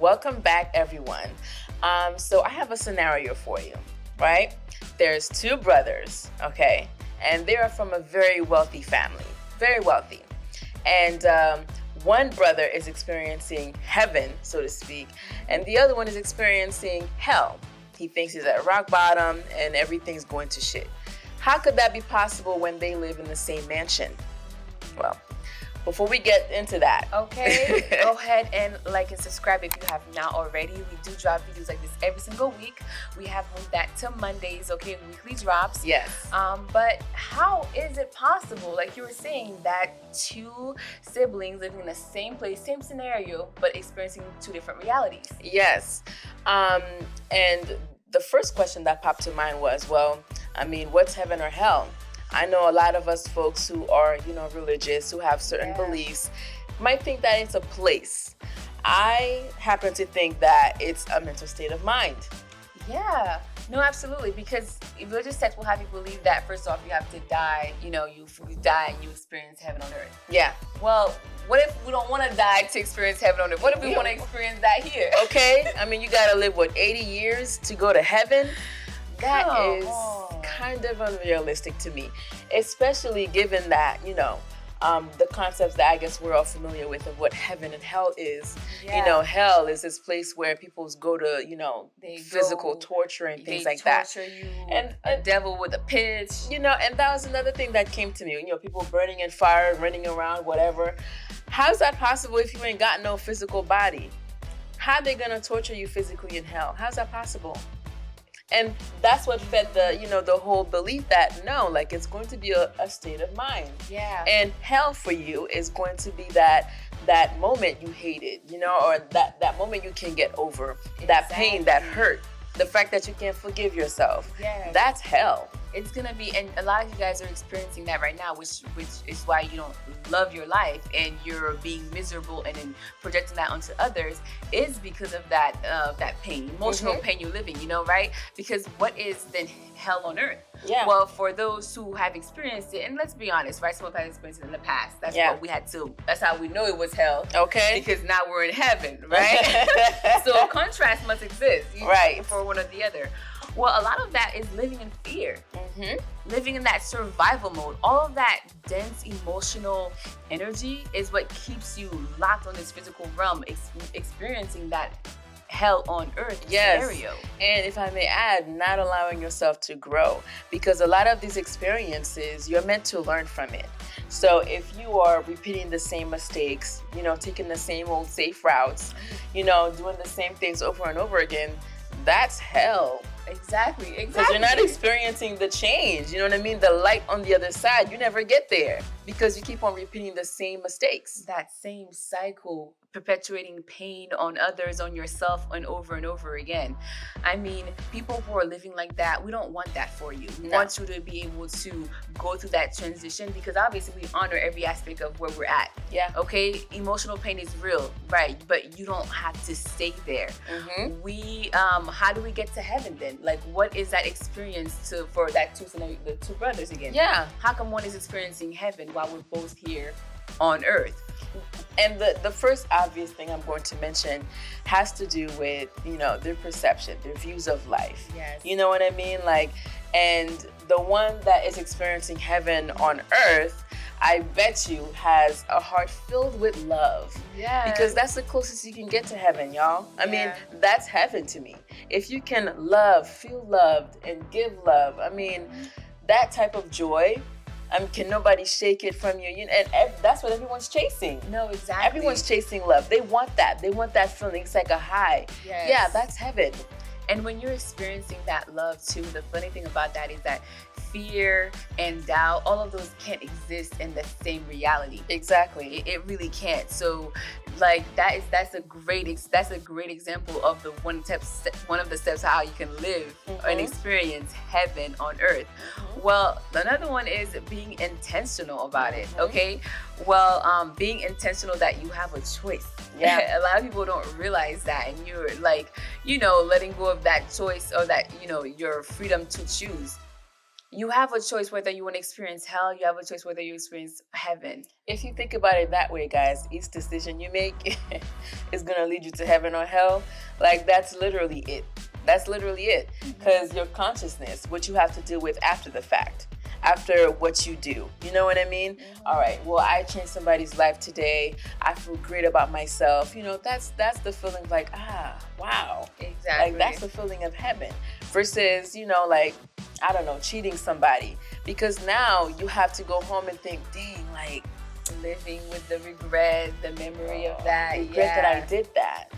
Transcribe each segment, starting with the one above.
Welcome back, everyone. So I have a scenario for you, right? There's two brothers, okay? And they are from a very wealthy family, very wealthy. And one brother is experiencing heaven, so to speak, and the other one is experiencing hell. He thinks he's at rock bottom and everything's going to shit. How could that be possible when they live in the same mansion? Well, before we get into that. Okay, go ahead and like and subscribe if you have not already. We do drop videos like this every single week. We have moved that to Mondays, okay, weekly drops. Yes. But how is it possible, like you were saying, that two siblings living in the same place, same scenario, but experiencing two different realities? Yes. And the first question that popped to mind was, well, I mean, what's heaven or hell? I know a lot of us folks who are, religious, who have certain beliefs, might think that it's a place. I happen to think that it's a mental state of mind. Yeah, no, absolutely. Because religious sects will have you believe that, first off, you have to die, you die and you experience heaven on earth. Yeah. Well, what if we don't want to die to experience heaven on earth? What if we want to experience that here? Okay. I mean, you got to live, 80 years to go to heaven? That is kind of unrealistic to me, especially given that, the concepts that I guess we're all familiar with of what heaven and hell is. Yeah. Hell is this place where people go to, physical torture and things like that. They torture you, and a devil with a pitch. And that was another thing that came to me. People burning in fire, running around, whatever. How's that possible if you ain't got no physical body? How they gonna torture you physically in hell? How's that possible? And that's what fed the whole belief that no, it's going to be a state of mind. Yeah. And hell for you is going to be that moment you hated, or that moment you can get over, that pain, that hurt, the fact that you can't forgive yourself. Yeah. That's hell. It's gonna be, and a lot of you guys are experiencing that right now, which is why you don't love your life and you're being miserable and then projecting that onto others, is because of that pain, emotional pain you're living, right? Because what is then hell on earth? Yeah. Well, for those who have experienced it, and let's be honest, right? Some of us have experienced it in the past. That's what we had to. That's how we know it was hell. Okay. Because now we're in heaven, right? So a contrast must exist, right, for one or the other. Well, a lot of that is living in fear, living in that survival mode. All of that dense emotional energy is what keeps you locked on this physical realm, experiencing that hell on earth scenario. And if I may add, not allowing yourself to grow, because a lot of these experiences, you're meant to learn from it. So if you are repeating the same mistakes, taking the same old safe routes, doing the same things over and over again, that's hell. Exactly. Because you're not experiencing the change. You know what I mean? The light on the other side, you never get there because you keep on repeating the same mistakes. That same cycle, perpetuating pain on others, on yourself, and over again. I mean, people who are living like that, we don't want that for you. We want you to be able to go through that transition, because obviously we honor every aspect of where we're at. Yeah. Okay? Emotional pain is real, right? But you don't have to stay there. How do we get to heaven then? What is that experience for that the two brothers again? Yeah. How come one is experiencing heaven while we're both here on earth? And the first obvious thing I'm going to mention has to do with, their perception, their views of life. Yes. You know what I mean? And the one that is experiencing heaven on earth, I bet you has a heart filled with love. Yeah. Because that's the closest you can get to heaven, y'all. I mean, that's heaven to me. If you can love, feel loved, and give love, I mean, that type of joy, can nobody shake it from you? And that's what everyone's chasing. No, exactly. Everyone's chasing love. They want that. They want that feeling. It's like a high. Yes. Yeah, that's heaven. And when you're experiencing that love too, the funny thing about that is that fear and doubt, all of those can't exist in the same reality. Exactly. It really can't. So that's a great example of one of the steps how you can live and experience heaven on earth. Well, another one is being intentional about it. Okay. Well, being intentional that you have a choice. Yeah. A lot of people don't realize that, and you're letting go of that choice, or that your freedom to choose. you have a choice whether you want to experience hell. You have a choice whether you experience heaven. If you think about it that way, guys, each decision you make is going to lead you to heaven or hell. Like, that's literally it. That's literally it. Because your consciousness, what you have to deal with after the fact, after what you do. You know what I mean? All right, well, I changed somebody's life today. I feel great about myself. You know, that's the feeling of like, wow. Exactly. Like, that's the feeling of heaven. Versus, you know, like, I don't know, cheating somebody. Because now you have to go home and think, dang, like, living with the regret, the memory of that. Regret that I did that.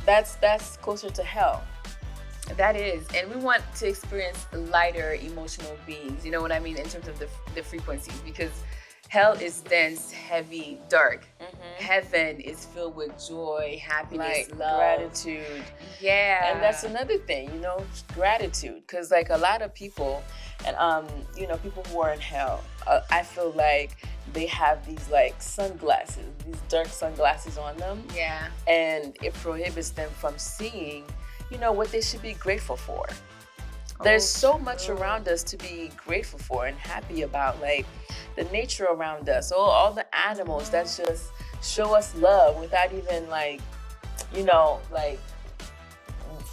That's closer to hell. That is, and we want to experience lighter emotional beings, you know what I mean, in terms of the frequencies, because hell is dense, heavy, dark. Heaven is filled with joy, happiness, like love, gratitude. Yeah. And that's another thing, you know, gratitude. Because like a lot of people, and you know, people who are in hell, I feel like they have these like sunglasses, these dark sunglasses on them. Yeah. And it prohibits them from seeing, you know, what they should be grateful for. There's so much around us to be grateful for and happy about, like the nature around us, all the animals that just show us love without even like, you know, like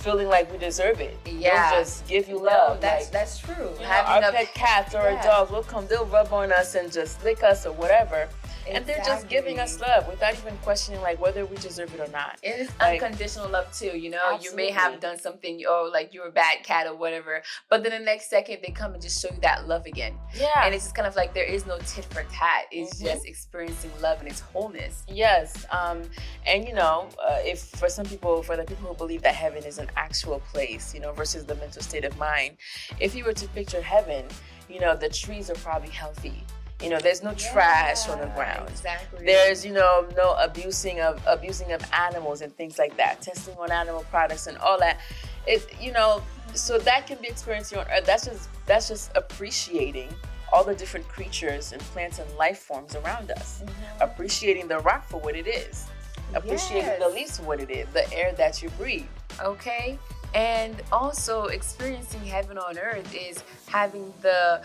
feeling like we deserve it. Yeah. They'll just give you love. That's true. You know, our pet cats or our dogs will come, they'll rub on us and just lick us or whatever. And they're just giving us love without even questioning like whether we deserve it or not. It is like, unconditional love too, you know. Absolutely. You may have done something, or like you're a bad cat or whatever, but then the next second they come and just show you that love again. Yeah. And it's just kind of like there is no tit for tat. It's just experiencing love in its wholeness. Yes. And you know, if for the people who believe that heaven is an actual place, you know, versus the mental state of mind, if you were to picture heaven, you know, the trees are probably healthy. You know, there's no trash on the ground. Exactly. There's, you know, no abusing of animals and things like that. Testing on animal products and all that. It, you know, so that can be experienced here on Earth. That's just appreciating all the different creatures and plants and life forms around us. Appreciating the rock for what it is. Appreciating the leaves for what it is. The air that you breathe. Okay. And also experiencing heaven on earth is having the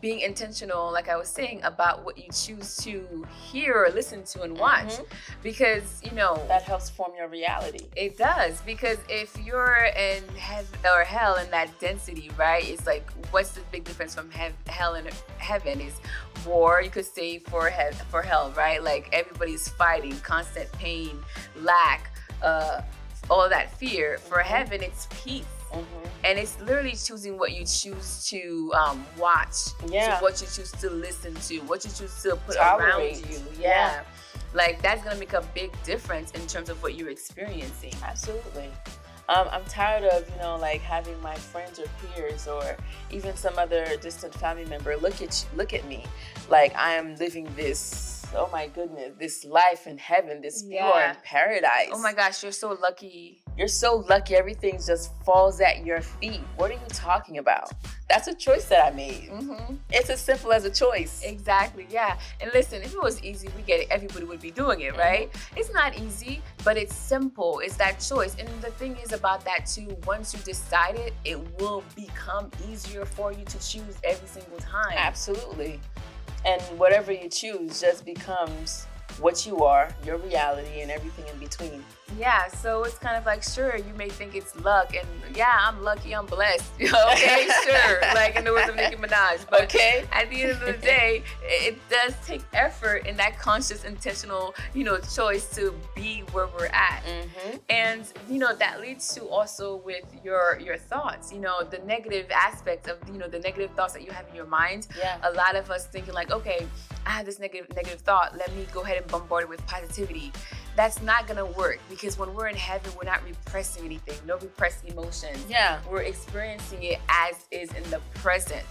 being intentional, like I was saying, about what you choose to hear or listen to and watch. Because, you know, that helps form your reality. It does. Because if you're in heaven or hell in that density, right, it's like, what's the big difference from hell and heaven? Is war, you could say, for hell, right? Like everybody's fighting, constant pain, lack, all that fear. For heaven, it's peace. And it's literally choosing what you choose to watch, so what you choose to listen to, what you choose to put around you. Yeah. Like that's gonna make a big difference in terms of what you're experiencing. Absolutely. I'm tired of, you know, like having my friends or peers or even some other distant family member look at me like I am living this, oh my goodness, this life in heaven, this pure in paradise. Oh my gosh, you're so lucky. You're so lucky. Everything just falls at your feet. What are you talking about? That's a choice that I made. It's as simple as a choice. Exactly, yeah. And listen, if it was easy, we get it. Everybody would be doing it, right? It's not easy, but it's simple. It's that choice. And the thing is about that too, once you decide it, it will become easier for you to choose every single time. Absolutely. And whatever you choose just becomes what you are, your reality, and everything in between. Yeah, so it's kind of like, sure, you may think it's luck, and yeah, I'm lucky, I'm blessed. Okay, sure, like in the words of Nicki Minaj. But at the end of the day, it does take effort in that conscious, intentional, you know, choice to be where we're at. And, you know, that leads to also with your thoughts, you know, the negative aspects of, you know, the negative thoughts that you have in your mind. A lot of us thinking like, okay, I have this negative thought, let me go ahead and bombard it with positivity. That's not gonna work, because when we're in heaven, we're not repressing anything, no repressed emotions. We're experiencing it as is in the present.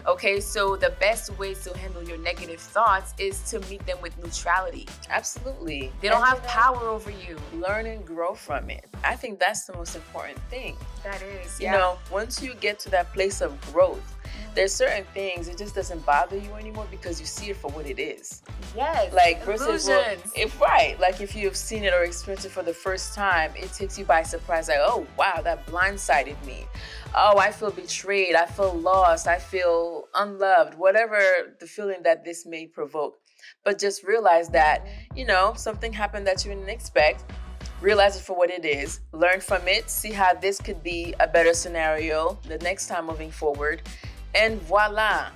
Okay, so the best way to handle your negative thoughts is to meet them with neutrality. Absolutely. They don't have power over you. Learn and grow from it. I think that's the most important thing. That is, You know, once you get to that place of growth, there's certain things, it just doesn't bother you anymore because you see it for what it is. Yes. Like versus Illusions. if right, like if you've seen it or experienced it for the first time, it takes you by surprise. Like, oh wow, that blindsided me. Oh, I feel betrayed. I feel lost. I feel unloved. Whatever the feeling that this may provoke, but just realize that something happened that you didn't expect. Realize it for what it is. Learn from it. See how this could be a better scenario the next time moving forward, and voila,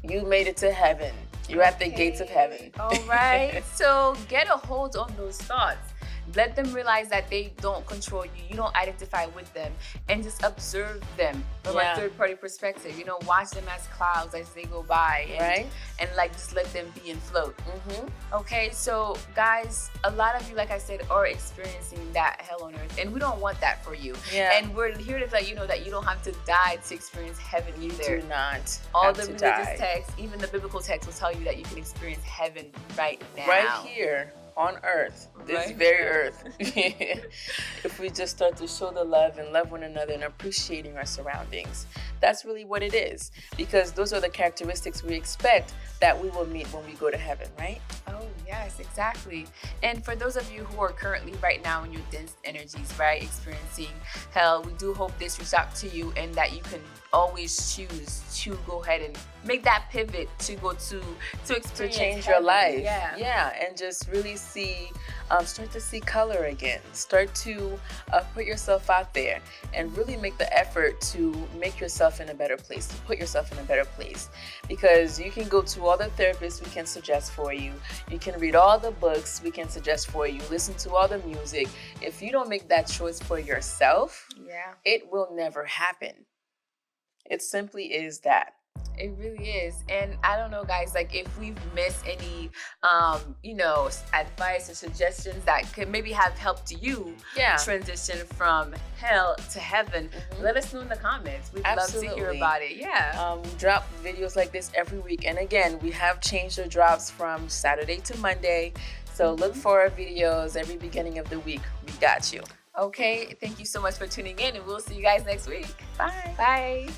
you made it to heaven. You're at the gates of heaven. All right. So get a hold on those thoughts. Let them realize that they don't control you. You don't identify with them, and just observe them from a third-party perspective. Watch them as clouds as they go by, and like just let them be and float. Okay, so guys, a lot of you, like I said, are experiencing that hell on earth, and we don't want that for you. And we're here to let you know that you don't have to die to experience heaven either. You do not. All the religious texts, even the biblical text, will tell you that you can experience heaven right now, right here on earth, this very earth. If we just start to show the love and love one another and appreciating our surroundings, that's really what it is, because those are the characteristics we expect that we will meet when we go to heaven, right? Oh yes, exactly. And for those of you who are currently right now in your dense energies, right, experiencing hell, we do hope this reached out to you, and that you can always choose to go ahead and make that pivot to go to experience, to change heaven. your life. Yeah, and just really start to see color again. Start to put yourself out there and really make the effort to make yourself in a better place, to put yourself in a better place. Because you can go to all the therapists we can suggest for you. You can read all the books we can suggest for you. Listen to all the music. If you don't make that choice for yourself, it will never happen. It simply is that. It really is. And I don't know, guys, like if we've missed any, advice or suggestions that could maybe have helped you transition from hell to heaven, let us know in the comments. We'd love to hear about it. We drop videos like this every week. And again, we have changed the drops from Saturday to Monday. So look for our videos every beginning of the week. We got you. Okay. Thank you so much for tuning in, and we'll see you guys next week. Bye. Bye.